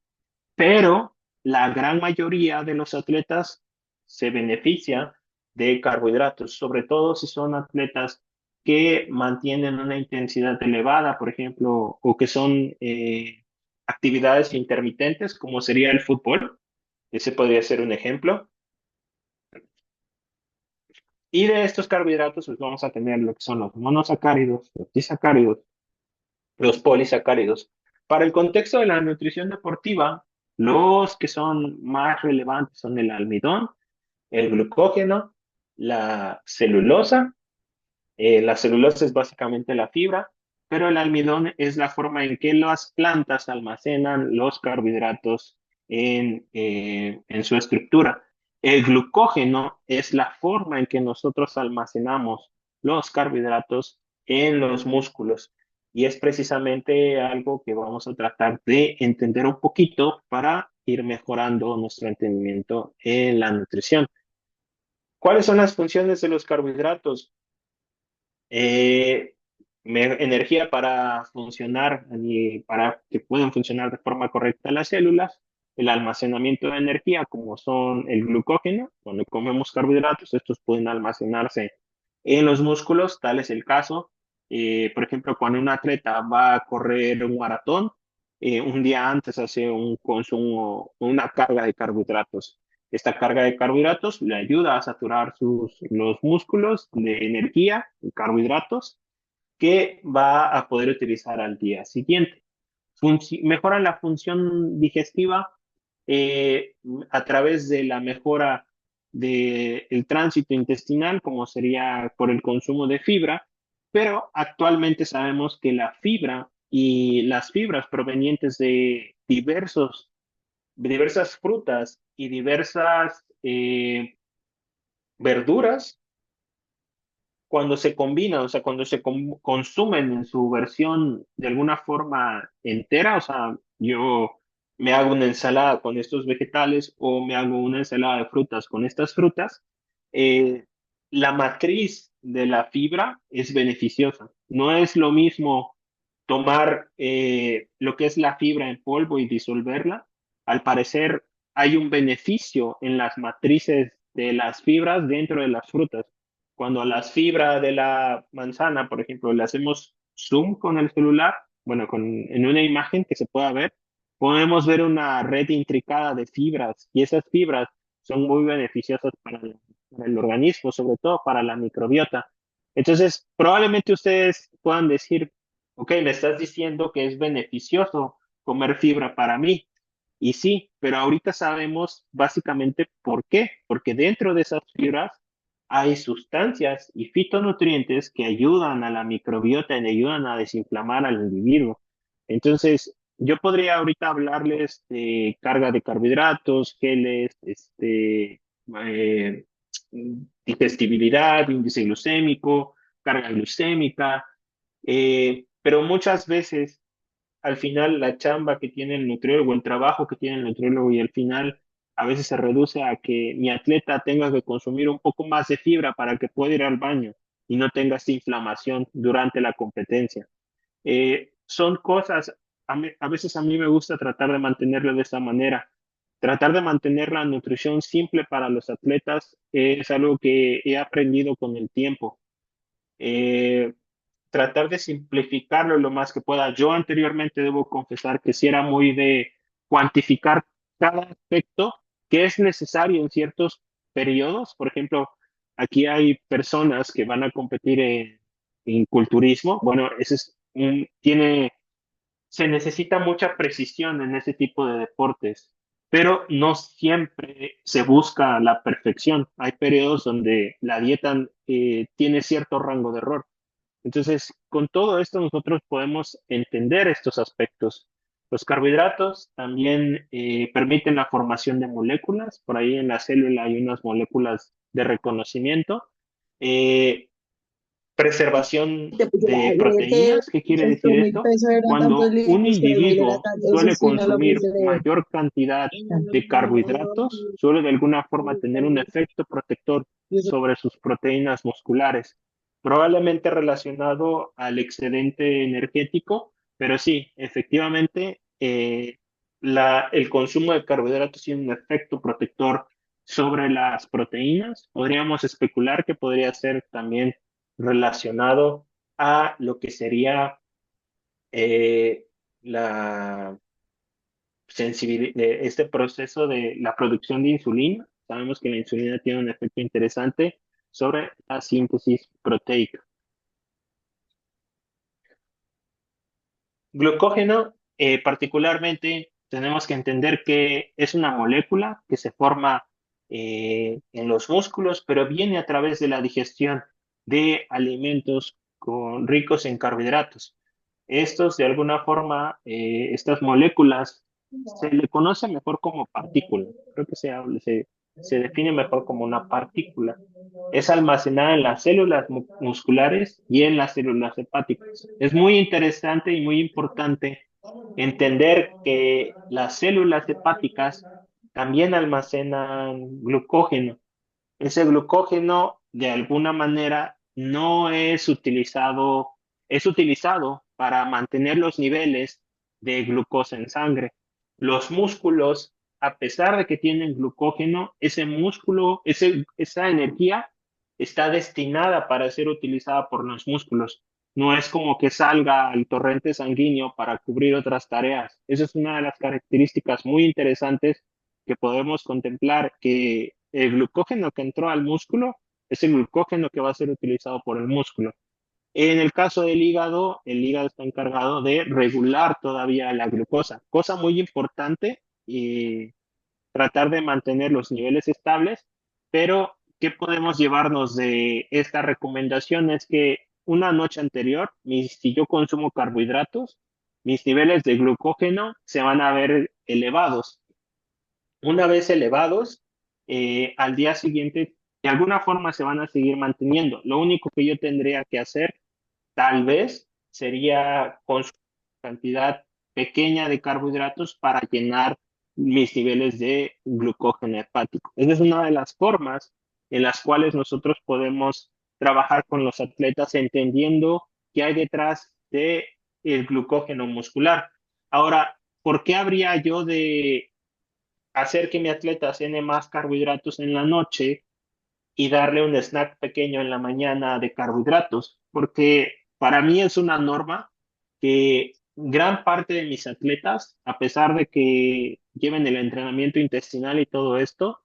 S2: pero la gran mayoría de los atletas se beneficia de carbohidratos, sobre todo si son atletas que mantienen una intensidad elevada, por ejemplo, o que son actividades intermitentes, como sería el fútbol. Ese podría ser un ejemplo. Y de estos carbohidratos, pues vamos a tener lo que son los monosacáridos, los disacáridos, los polisacáridos. Para el contexto de la nutrición deportiva, los que son más relevantes son el almidón, el glucógeno, la celulosa. La celulosa es básicamente la fibra, pero el almidón es la forma en que las plantas almacenan los carbohidratos en su estructura. El glucógeno es la forma en que nosotros almacenamos los carbohidratos en los músculos. Y es precisamente algo que vamos a tratar de entender un poquito para ir mejorando nuestro entendimiento en la nutrición. ¿Cuáles son las funciones de los carbohidratos? eh, Energía para funcionar y para que puedan funcionar de forma correcta las células, el almacenamiento de energía, como son el glucógeno, cuando comemos carbohidratos, estos pueden almacenarse en los músculos, tal es el caso, por ejemplo, cuando un atleta va a correr un maratón, un día antes hace un consumo, una carga de carbohidratos. Esta carga de carbohidratos le ayuda a saturar los músculos de energía, de carbohidratos, que va a poder utilizar al día siguiente. Mejoran la función digestiva eh, a través de la mejora del tránsito intestinal, como sería por el consumo de fibra, pero actualmente sabemos que la fibra y las fibras provenientes de diversas frutas y diversas verduras, cuando se combinan, o sea, cuando se consumen en su versión de alguna forma entera, o sea, yo me hago una ensalada con estos vegetales o me hago una ensalada de frutas con estas frutas, eh, la matriz de la fibra es beneficiosa. No es lo mismo tomar lo que es la fibra en polvo y disolverla. Al parecer hay un beneficio en las matrices de las fibras dentro de las frutas. Cuando a las fibras de la manzana, por ejemplo, le hacemos zoom con el celular, bueno, en una imagen que se pueda ver, podemos ver una red intricada de fibras y esas fibras son muy beneficiosas para el organismo, sobre todo para la microbiota. Entonces, probablemente ustedes puedan decir, ok, me estás diciendo que es beneficioso comer fibra para mí. Y sí, pero ahorita sabemos básicamente por qué. Porque dentro de esas fibras hay sustancias y fitonutrientes que ayudan a la microbiota y ayudan a desinflamar al individuo. Entonces, yo podría ahorita hablarles de carga de carbohidratos, geles, eh, digestibilidad, índice glucémico, carga glucémica, pero muchas veces al final la chamba que tiene el nutriólogo, el trabajo que tiene el nutriólogo y al final a veces se reduce a que mi atleta tenga que consumir un poco más de fibra para que pueda ir al baño y no tenga esta inflamación durante la competencia. Son cosas, a veces a mí me gusta tratar de mantenerlo de esta manera. Tratar de mantener la nutrición simple para los atletas es algo que he aprendido con el tiempo. Eh, Tratar de simplificarlo lo más que pueda. Yo anteriormente debo confesar que sí era muy de cuantificar cada aspecto que es necesario en ciertos periodos. Por ejemplo, aquí hay personas que van a competir en culturismo. Bueno, se necesita mucha precisión en ese tipo de deportes, pero no siempre se busca la perfección. Hay periodos donde la dieta tiene cierto rango de error. Entonces, con todo esto nosotros podemos entender estos aspectos. Los carbohidratos también permiten la formación de moléculas. Por ahí en la célula hay unas moléculas de reconocimiento. Eh, Preservación
S3: Te puse
S2: de
S3: leer que
S2: proteínas. ¿Qué quiere
S3: el
S2: decir
S3: promedio
S2: esto?
S3: peso era tantos
S2: Cuando un
S3: litros y el baile era
S2: individuo
S3: tanto, eso
S2: suele
S3: sí no lo
S2: consumir
S3: puse leer.
S2: mayor cantidad de carbohidratos, suele de alguna forma tener un efecto protector sobre sus proteínas musculares, probablemente relacionado al excedente energético, pero sí, efectivamente, el consumo de carbohidratos tiene un efecto protector sobre las proteínas. Podríamos especular que podría ser también relacionado a lo que sería la este proceso de la producción de insulina. Sabemos que la insulina tiene un efecto interesante sobre la síntesis proteica. Glucógeno, particularmente, tenemos que entender que es una molécula que se forma en los músculos, pero viene a través de la digestión de alimentos ricos en carbohidratos. Estos, de alguna forma, estas moléculas se le conoce mejor como partícula. Creo que se define mejor como una partícula. Es almacenada en las células musculares y en las células hepáticas. Es muy interesante y muy importante entender que las células hepáticas también almacenan glucógeno. Ese glucógeno, de alguna manera, no es utilizado para mantener los niveles de glucosa en sangre. Los músculos, a pesar de que tienen glucógeno, ese músculo, esa energía está destinada para ser utilizada por los músculos. No es como que salga al torrente sanguíneo para cubrir otras tareas. Esa es una de las características muy interesantes que podemos contemplar que el glucógeno que entró al músculo es el glucógeno que va a ser utilizado por el músculo. En el caso del hígado, el hígado está encargado de regular todavía la glucosa, cosa muy importante y tratar de mantener los niveles estables, pero ¿qué podemos llevarnos de esta recomendación? Es que una noche anterior, si yo consumo carbohidratos, mis niveles de glucógeno se van a ver elevados. Una vez elevados, al día siguiente, de alguna forma se van a seguir manteniendo. Lo único que yo tendría que hacer, tal vez, sería consumir cantidad pequeña de carbohidratos para llenar mis niveles de glucógeno hepático. Esa es una de las formas en las cuales nosotros podemos trabajar con los atletas entendiendo qué hay detrás de el glucógeno muscular. Ahora, ¿por qué habría yo de hacer que mi atleta cene más carbohidratos en la noche y darle un snack pequeño en la mañana de carbohidratos? Porque para mí es una norma que gran parte de mis atletas, a pesar de que lleven el entrenamiento intestinal y todo esto,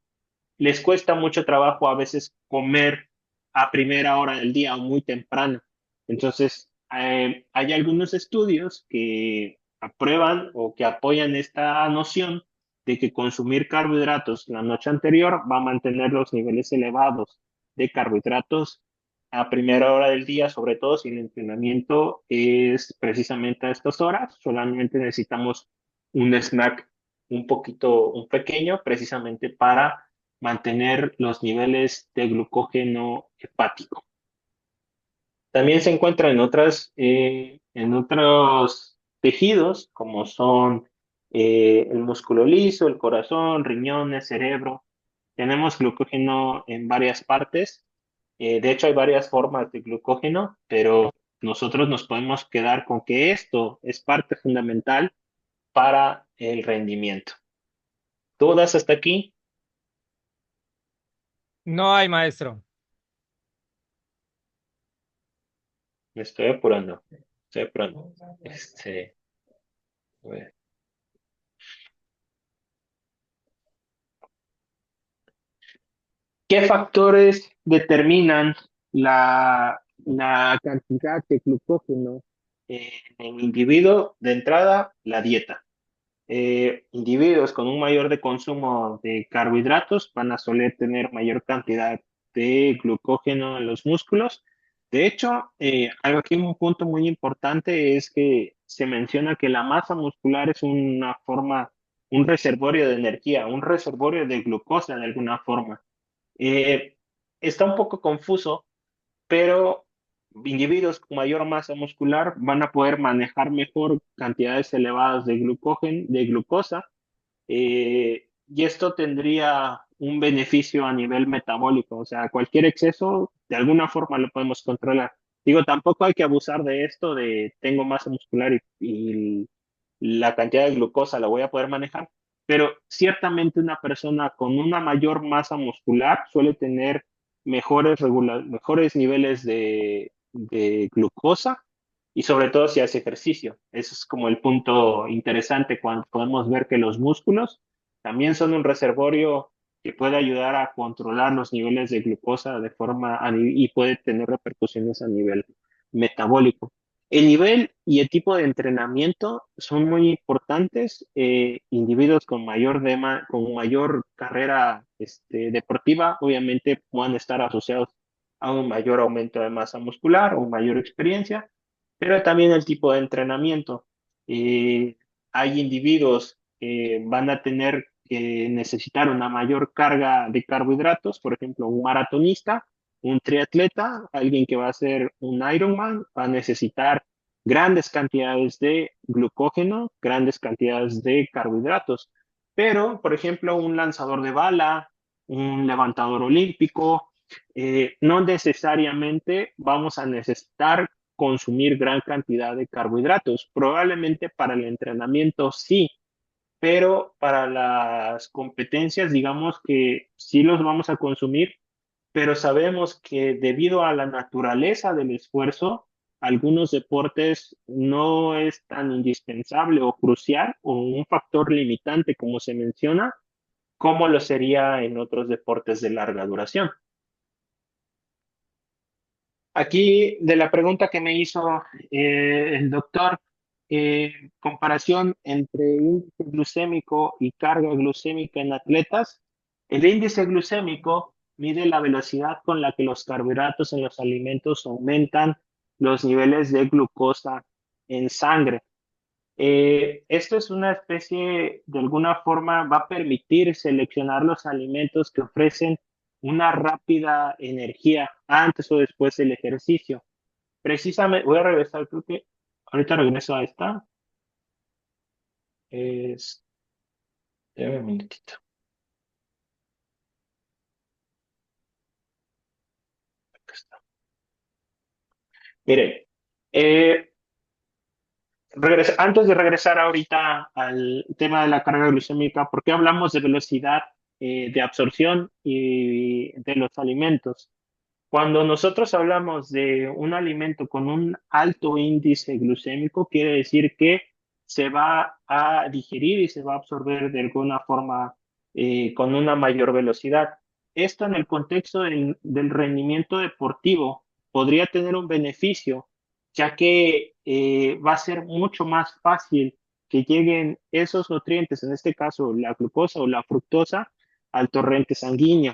S2: les cuesta mucho trabajo a veces comer a primera hora del día o muy temprano. Entonces, hay algunos estudios que aprueban o que apoyan esta noción de que consumir carbohidratos la noche anterior va a mantener los niveles elevados de carbohidratos a primera hora del día, sobre todo si el entrenamiento es precisamente a estas horas. Solamente necesitamos un snack un pequeño, precisamente para mantener los niveles de glucógeno hepático. También se encuentra en otros tejidos, como son el músculo liso, el corazón, riñones, cerebro. Tenemos glucógeno en varias partes. De hecho, hay varias formas de glucógeno, pero nosotros nos podemos quedar con que esto es parte fundamental para el rendimiento. ¿Dudas hasta aquí?
S1: No hay, maestro.
S2: Me estoy apurando. Estoy apurando. A ver. ¿Qué factores determinan la cantidad de glucógeno en el individuo? De entrada, la dieta. Individuos con un mayor de consumo de carbohidratos van a soler tener mayor cantidad de glucógeno en los músculos. De hecho, algo aquí un punto muy importante es que se menciona que la masa muscular es una forma, un reservorio de energía, un reservorio de glucosa de alguna forma. Eh, Está un poco confuso, pero individuos con mayor masa muscular van a poder manejar mejor cantidades elevadas de glucógeno, de glucosa, y esto tendría un beneficio a nivel metabólico, o sea, cualquier exceso de alguna forma lo podemos controlar. Digo, tampoco hay que abusar de esto de tengo masa muscular y la cantidad de glucosa la voy a poder manejar, pero ciertamente una persona con una mayor masa muscular suele tener mejores niveles de glucosa y sobre todo si hace ejercicio. Eso es como el punto interesante cuando podemos ver que los músculos también son un reservorio que puede ayudar a controlar los niveles de glucosa y puede tener repercusiones a nivel metabólico. El nivel y el tipo de entrenamiento son muy importantes. Individuos con mayor carrera deportiva obviamente van a estar asociados a un mayor aumento de masa muscular o mayor experiencia, pero también el tipo de entrenamiento. Eh, Hay individuos que van a tener que necesitar una mayor carga de carbohidratos, por ejemplo, un maratonista, un triatleta, alguien que va a hacer un Ironman, va a necesitar grandes cantidades de glucógeno, grandes cantidades de carbohidratos. Pero, por ejemplo, un lanzador de bala, un levantador olímpico, no necesariamente vamos a necesitar consumir gran cantidad de carbohidratos. Probablemente para el entrenamiento sí, pero para las competencias, digamos que sí los vamos a consumir, pero sabemos que debido a la naturaleza del esfuerzo, algunos deportes no es tan indispensable o crucial o un factor limitante como se menciona como lo sería en otros deportes de larga duración. Aquí, de la pregunta que me hizo el doctor, comparación entre índice glucémico y carga glucémica en atletas. El índice glucémico mide la velocidad con la que los carbohidratos en los alimentos aumentan los niveles de glucosa en sangre. Esto es una especie, de alguna forma, va a permitir seleccionar los alimentos que ofrecen una rápida energía antes o después del ejercicio. Precisamente, voy a regresar, creo que ahorita regreso a esta. Es, Dame un minutito. Acá está. Mire, eh, antes de regresar ahorita al tema de la carga glucémica, ¿por qué hablamos de velocidad de absorción y de los alimentos? Cuando nosotros hablamos de un alimento con un alto índice glucémico, quiere decir que se va a digerir y se va a absorber de alguna forma con una mayor velocidad. Esto en el contexto del rendimiento deportivo podría tener un beneficio, ya que va a ser mucho más fácil que lleguen esos nutrientes, en este caso la glucosa o la fructosa, al torrente sanguíneo.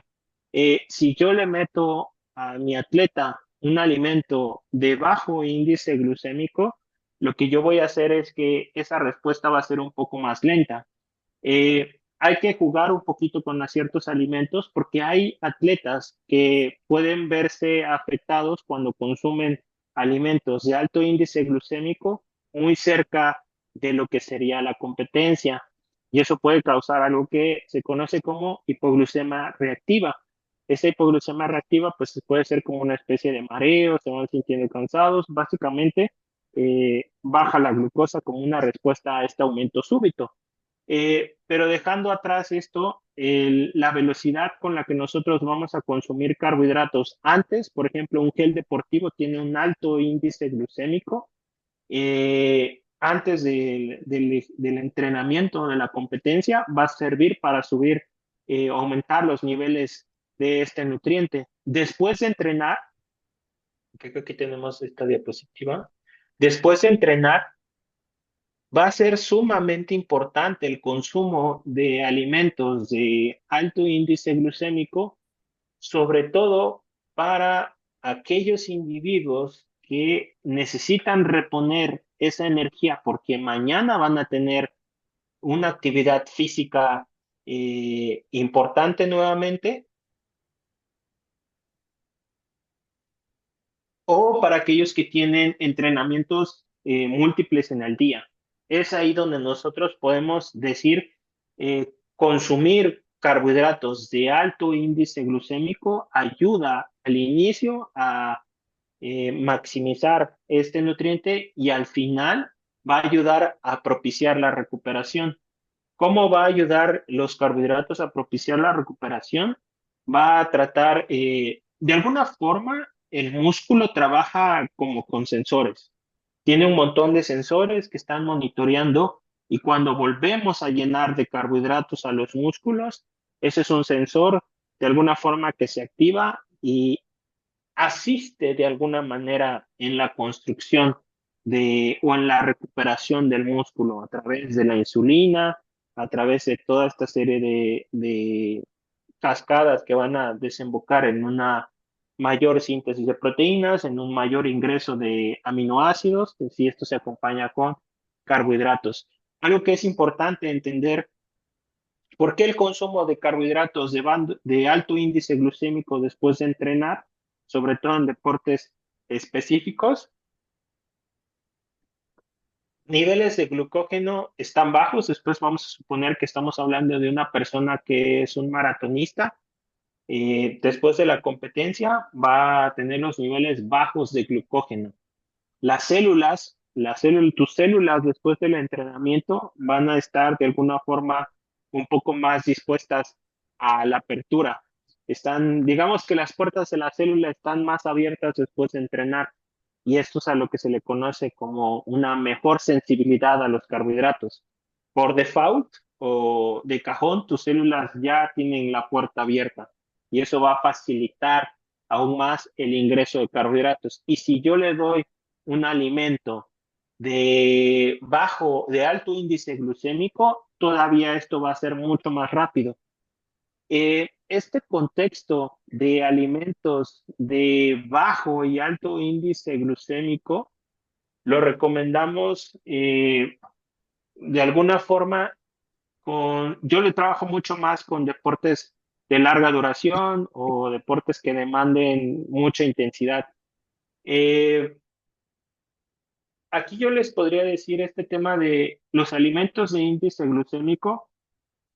S2: Si yo le meto a mi atleta un alimento de bajo índice glucémico, lo que yo voy a hacer es que esa respuesta va a ser un poco más lenta. Hay que jugar un poquito con ciertos alimentos porque hay atletas que pueden verse afectados cuando consumen alimentos de alto índice glucémico muy cerca de lo que sería la competencia. Y eso puede causar algo que se conoce como hipoglucemia reactiva. Esa hipoglucemia reactiva pues puede ser como una especie de mareo, se van sintiendo cansados, básicamente baja la glucosa como una respuesta a este aumento súbito. Pero dejando atrás esto, la velocidad con la que nosotros vamos a consumir carbohidratos antes, por ejemplo, un gel deportivo tiene un alto índice glucémico. Antes del entrenamiento de la competencia, va a servir para subir, aumentar los niveles de este nutriente. Después de entrenar, creo que aquí tenemos esta diapositiva, después de entrenar, va a ser sumamente importante el consumo de alimentos de alto índice glucémico, sobre todo para aquellos individuos que necesitan reponer esa energía porque mañana van a tener una actividad física importante nuevamente, o para aquellos que tienen entrenamientos múltiples en el día. Es ahí donde nosotros podemos decir, consumir carbohidratos de alto índice glucémico ayuda al inicio a maximizar este nutriente y al final va a ayudar a propiciar la recuperación. ¿Cómo va a ayudar los carbohidratos a propiciar la recuperación? Va a tratar, de alguna forma, el músculo trabaja como con sensores. Tiene un montón de sensores que están monitoreando y cuando volvemos a llenar de carbohidratos a los músculos, ese es un sensor de alguna forma que se activa y asiste de alguna manera en la construcción o en la recuperación del músculo a través de la insulina, a través de toda esta serie de cascadas que van a desembocar en una mayor síntesis de proteínas, en un mayor ingreso de aminoácidos, si esto se acompaña con carbohidratos. Algo que es importante entender, ¿por qué el consumo de carbohidratos de alto índice glucémico después de entrenar, sobre todo en deportes específicos? Niveles de glucógeno están bajos, después vamos a suponer que estamos hablando de una persona que es un maratonista. Después de la competencia va a tener los niveles bajos de glucógeno. Tus células después del entrenamiento van a estar de alguna forma un poco más dispuestas a la apertura. Digamos que las puertas de la célula están más abiertas después de entrenar y esto es a lo que se le conoce como una mejor sensibilidad a los carbohidratos. Por default, o de cajón, tus células ya tienen la puerta abierta y eso va a facilitar aún más el ingreso de carbohidratos. Y si yo le doy un alimento de alto índice glucémico, todavía esto va a ser mucho más rápido. Este contexto de alimentos de bajo y alto índice glucémico lo recomendamos de alguna forma yo le trabajo mucho más con deportes de larga duración o deportes que demanden mucha intensidad. Eh, Aquí yo les podría decir este tema de los alimentos de índice glucémico.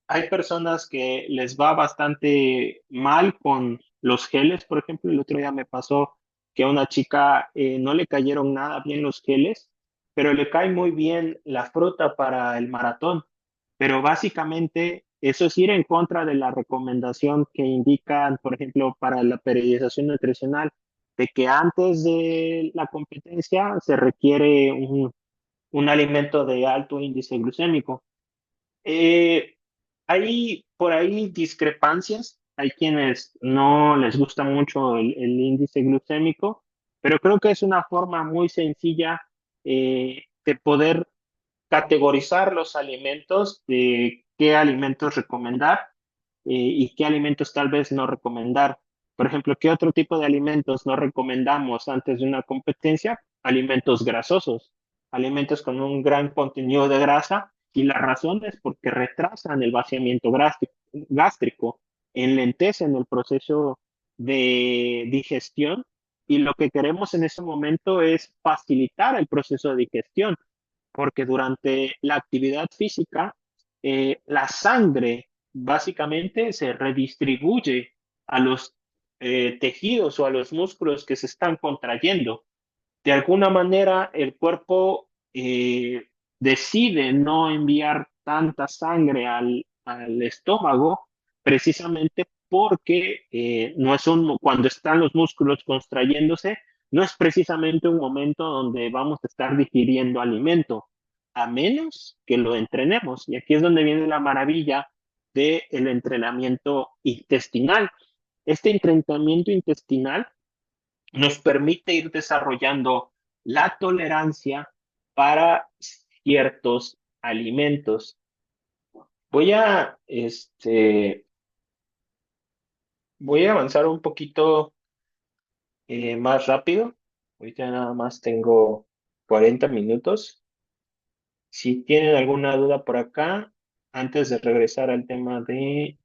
S2: Hay personas que les va bastante mal con los geles, por ejemplo. El otro día me pasó que a una chica no le cayeron nada bien los geles, pero le cae muy bien la fruta para el maratón. Pero básicamente eso es ir en contra de la recomendación que indican, por ejemplo, para la periodización nutricional, de que antes de la competencia se requiere un alimento de alto índice glucémico. Eh, Hay por ahí discrepancias, hay quienes no les gusta mucho el índice glucémico, pero creo que es una forma muy sencilla de poder categorizar los alimentos, de qué alimentos recomendar y qué alimentos tal vez no recomendar. Por ejemplo, ¿qué otro tipo de alimentos no recomendamos antes de una competencia? Alimentos grasosos, alimentos con un gran contenido de grasa, y la razón es porque retrasan el vaciamiento gástrico, enlentecen el proceso de digestión, y lo que queremos en ese momento es facilitar el proceso de digestión, porque durante la actividad física, la sangre básicamente se redistribuye a los tejidos o a los músculos que se están contrayendo. De alguna manera, el cuerpo decide no enviar tanta sangre al estómago precisamente porque no es cuando están los músculos contrayéndose, no es precisamente un momento donde vamos a estar digiriendo alimento, a menos que lo entrenemos. Y aquí es donde viene la maravilla del entrenamiento intestinal. Este entrenamiento intestinal nos permite ir desarrollando la tolerancia para ciertos alimentos. Voy a, voy a avanzar un poquito más rápido. Ahorita nada más tengo 40 minutos. Si tienen alguna duda por acá, antes de regresar al tema de...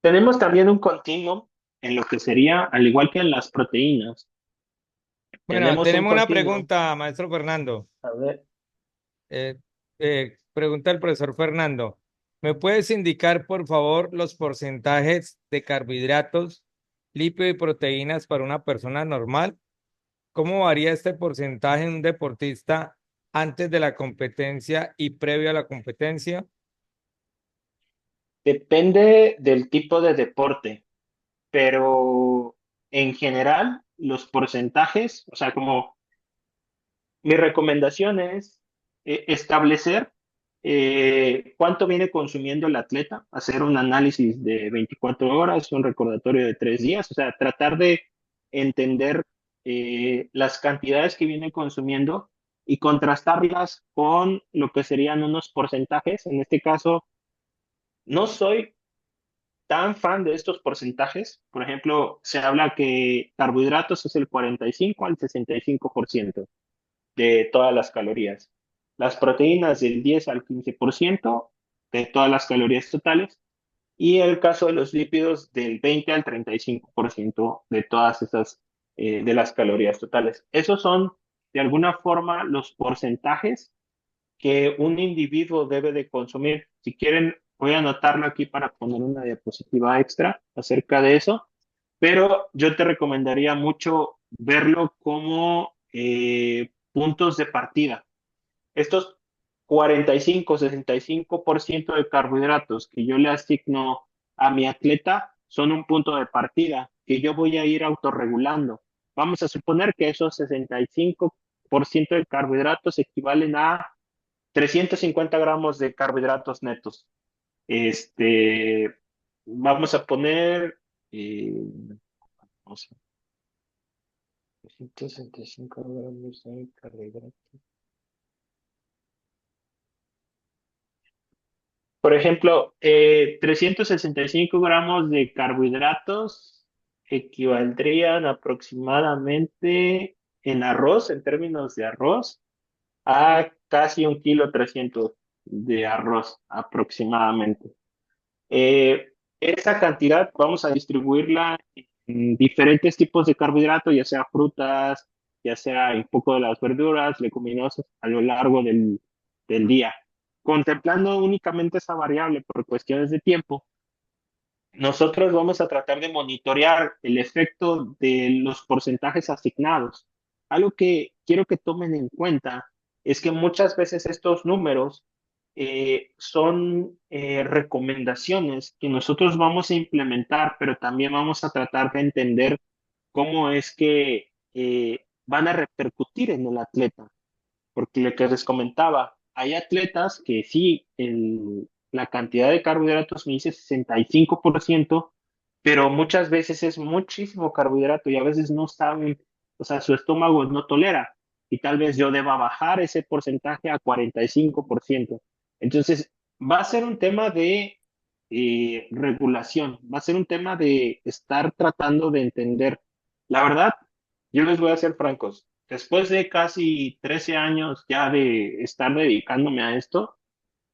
S2: Tenemos también un continuum en lo que sería, al igual que en las proteínas,
S1: Bueno,
S2: tenemos un
S1: tenemos una
S2: continuum.
S1: pregunta, maestro Fernando.
S2: A ver,
S1: Eh, Pregunta el profesor Fernando. ¿Me puedes indicar, por favor, los porcentajes de carbohidratos, lípidos y proteínas para una persona normal? ¿Cómo varía este porcentaje en un deportista antes de la competencia y previo a la competencia?
S2: depende del tipo de deporte, pero en general los porcentajes, o sea, como mi recomendación es establecer cuánto viene consumiendo el atleta, hacer un análisis de 24 horas, un recordatorio de 3 días, o sea, tratar de entender las cantidades que viene consumiendo y contrastarlas con lo que serían unos porcentajes. En este caso, no soy tan fan de estos porcentajes. Por ejemplo, se habla que carbohidratos es el 45 al 65% de todas las calorías. Las proteínas del 10 al 15% de todas las calorías totales. Y el caso de los lípidos del 20 al 35% de todas esas, de las calorías totales. Esos son, de alguna forma, los porcentajes que un individuo debe de consumir. Si quieren, voy a anotarlo aquí para poner una diapositiva extra acerca de eso, pero yo te recomendaría mucho verlo como puntos de partida. Estos 45-65% de carbohidratos que yo le asigno a mi atleta son un punto de partida que yo voy a ir autorregulando. Vamos a suponer que esos 65% de carbohidratos equivalen a 350 gramos de carbohidratos netos. Este, vamos a poner, vamos a 365 gramos de carbohidratos. Por ejemplo, 365 gramos de carbohidratos equivaldrían aproximadamente en arroz, en términos de arroz, a casi 1,3 kilos de arroz aproximadamente. Esa cantidad vamos a distribuirla en diferentes tipos de carbohidratos, ya sea frutas, ya sea un poco de las verduras, leguminosas, a lo largo del día. Contemplando únicamente esa variable por cuestiones de tiempo, nosotros vamos a tratar de monitorear el efecto de los porcentajes asignados. Algo que quiero que tomen en cuenta es que muchas veces estos números son recomendaciones que nosotros vamos a implementar, pero también vamos a tratar de entender cómo es que van a repercutir en el atleta. Porque lo que les comentaba, hay atletas que sí, la cantidad de carbohidratos me dice 65%, pero muchas veces es muchísimo carbohidrato y a veces no saben, o sea, su estómago no tolera y tal vez yo deba bajar ese porcentaje a 45%. Entonces, va a ser un tema de regulación, va a ser un tema de estar tratando de entender. La verdad, yo les voy a ser francos. Después de casi 13 años ya de estar dedicándome a esto,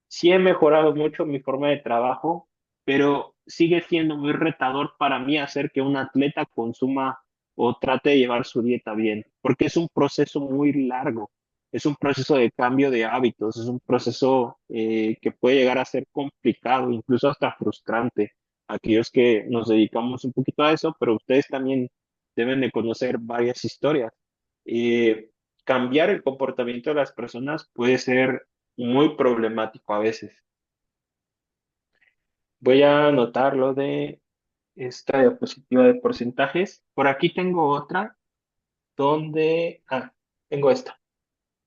S2: sí he mejorado mucho mi forma de trabajo, pero sigue siendo muy retador para mí hacer que un atleta consuma o trate de llevar su dieta bien, porque es un proceso muy largo, es un proceso de cambio de hábitos, es un proceso que puede llegar a ser complicado, incluso hasta frustrante. Aquellos que nos dedicamos un poquito a eso, pero ustedes también deben de conocer varias historias. Eh, Cambiar el comportamiento de las personas puede ser muy problemático a veces. Voy a anotar lo de esta diapositiva de porcentajes. Por aquí tengo otra donde, tengo esta.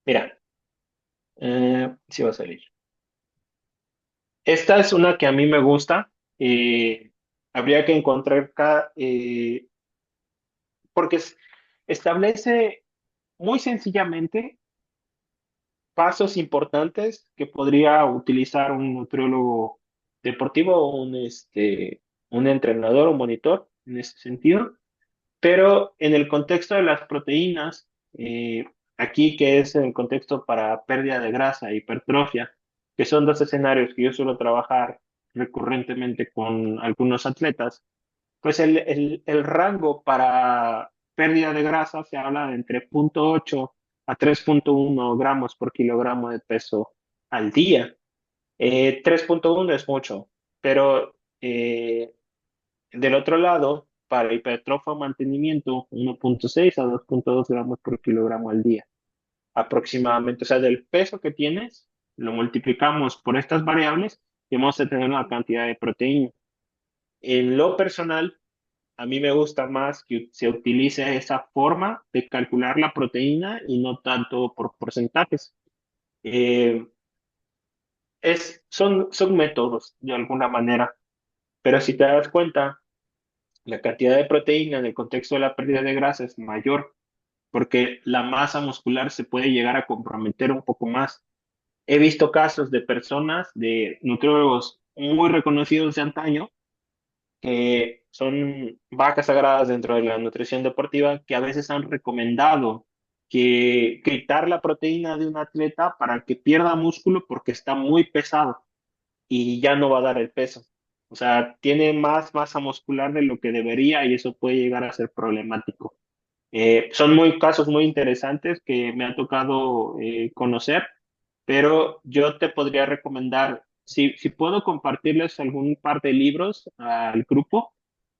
S2: Mira, sí va a salir. Esta es una que a mí me gusta. Habría que encontrar porque establece muy sencillamente pasos importantes que podría utilizar un nutriólogo deportivo o un entrenador o monitor en ese sentido. Pero en el contexto de las proteínas, aquí que es en el contexto para pérdida de grasa e hipertrofia, que son dos escenarios que yo suelo trabajar recurrentemente con algunos atletas, pues el rango para pérdida de grasa se habla de entre 0,8 a 3,1 gramos por kilogramo de peso al día. 3,1 es mucho, pero del otro lado, para hipertrofia o mantenimiento, 1,6 a 2,2 gramos por kilogramo al día, aproximadamente. O sea, del peso que tienes, lo multiplicamos por estas variables y vamos a tener una cantidad de proteína. En lo personal, a mí me gusta más que se utilice esa forma de calcular la proteína y no tanto por porcentajes. Eh, son métodos de alguna manera, pero si te das cuenta, la cantidad de proteína en el contexto de la pérdida de grasa es mayor porque la masa muscular se puede llegar a comprometer un poco más. He visto casos de personas, de nutriólogos muy reconocidos de antaño, que son vacas sagradas dentro de la nutrición deportiva, que a veces han recomendado que quitar la proteína de un atleta para que pierda músculo porque está muy pesado y ya no va a dar el peso. O sea, tiene más masa muscular de lo que debería y eso puede llegar a ser problemático. Son casos muy interesantes que me ha tocado conocer, pero yo te podría recomendar, si puedo compartirles algún par de libros al grupo.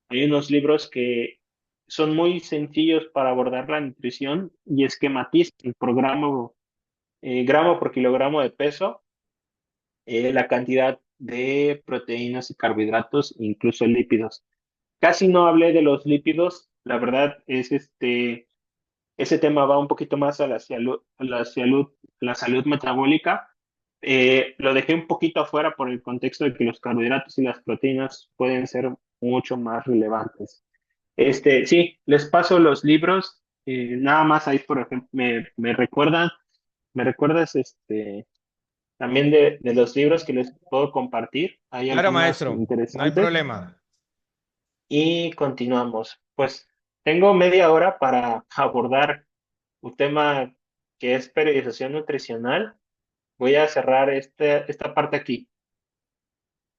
S2: Hay unos libros que son muy sencillos para abordar la nutrición y esquematizan el programa gramo por kilogramo de peso, la cantidad de proteínas y carbohidratos, incluso lípidos. Casi no hablé de los lípidos La verdad es ese tema va un poquito más a la salud metabólica. Lo dejé un poquito afuera por el contexto de que los carbohidratos y las proteínas pueden ser mucho más relevantes. Sí, les paso los libros. Nada más ahí, por ejemplo, me recuerdas también de los libros que les puedo compartir. Hay
S1: Claro,
S2: algunos
S1: maestro, no hay
S2: interesantes.
S1: problema.
S2: Y continuamos. Pues tengo media hora para abordar un tema que es periodización nutricional. Voy a cerrar esta parte aquí.